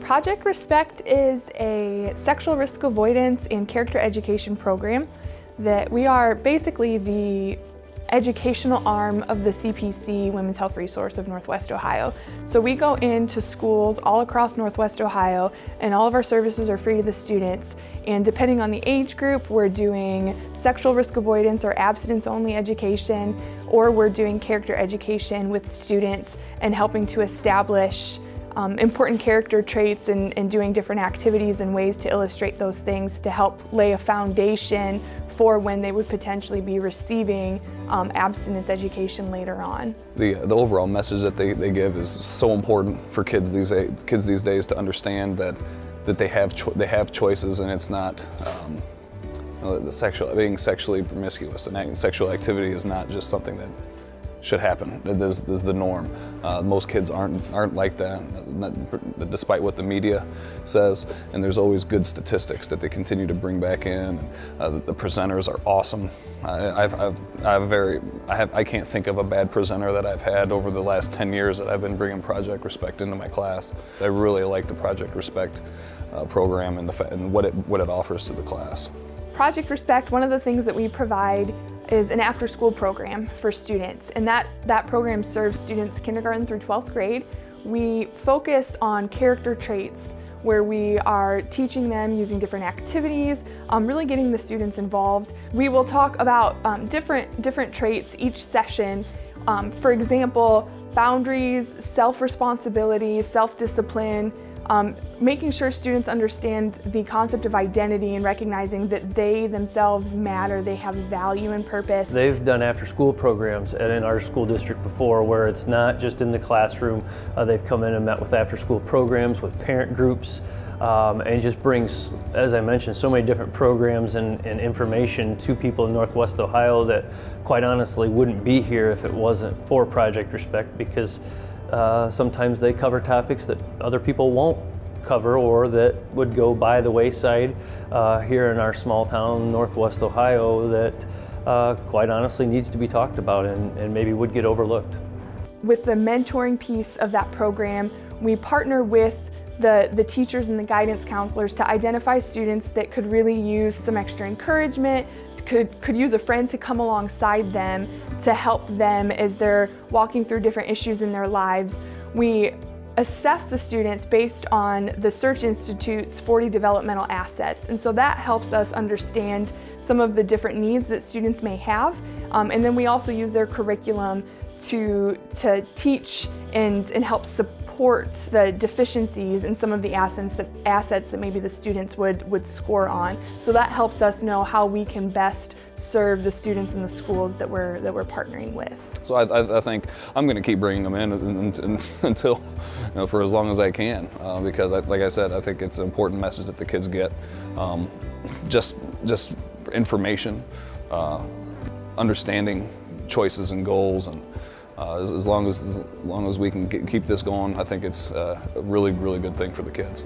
Project Respect is a sexual risk avoidance and character education program that we are basically the educational arm of the CPC Women's Health Resource of Northwest Ohio. So we go into schools all across Northwest Ohio, and all of our services are free to the students. And depending on the age group, we're doing sexual risk avoidance or abstinence-only education, or we're doing character education with students and helping to establish important character traits and doing different activities and ways to illustrate those things to help lay a foundation for when they would potentially be receiving abstinence education later on. The overall message that they give is so important for kids these days to understand that they have choices, and it's not being sexually promiscuous, and sexual activity is not just something that should happen. This is the norm. Most kids aren't like that, despite what the media says. And there's always good statistics that they continue to bring back in. The presenters are awesome. I can't think of a bad presenter that I've had over the last 10 years that I've been bringing Project Respect into my class. I really like the Project Respect program and what it offers to the class. Project Respect, one of the things that we provide is an after-school program for students, and that program serves students kindergarten through 12th grade. We focus on character traits where we are teaching them using different activities, really getting the students involved. We will talk about different traits each session. For example, boundaries, self-responsibility, self-discipline, making sure students understand the concept of identity and recognizing that they themselves matter, they have value and purpose. They've done after-school programs in our school district before where it's not just in the classroom. They've come in and met with after-school programs with parent groups, and just brings, as I mentioned, so many different programs and information to people in Northwest Ohio that quite honestly wouldn't be here if it wasn't for Project Respect, because sometimes they cover topics that other people won't cover or that would go by the wayside here in our small town, Northwest Ohio, that quite honestly needs to be talked about and maybe would get overlooked. With the mentoring piece of that program, we partner with the teachers and the guidance counselors to identify students that could really use some extra encouragement, could use a friend to come alongside them to help them as they're walking through different issues in their lives. We assess the students based on the Search Institute's 40 developmental assets, and so that helps us understand some of the different needs that students may have, and then we also use their curriculum to teach and help support the deficiencies in some of the assets that maybe the students would score on. So that helps us know how we can best serve the students in the schools that we're partnering with. So I think I'm going to keep bringing them in until, for as long as I can, because like I said, I think it's an important message that the kids get. Just information, understanding choices and goals, and as long as we can keep this going, I think it's a really good thing for the kids.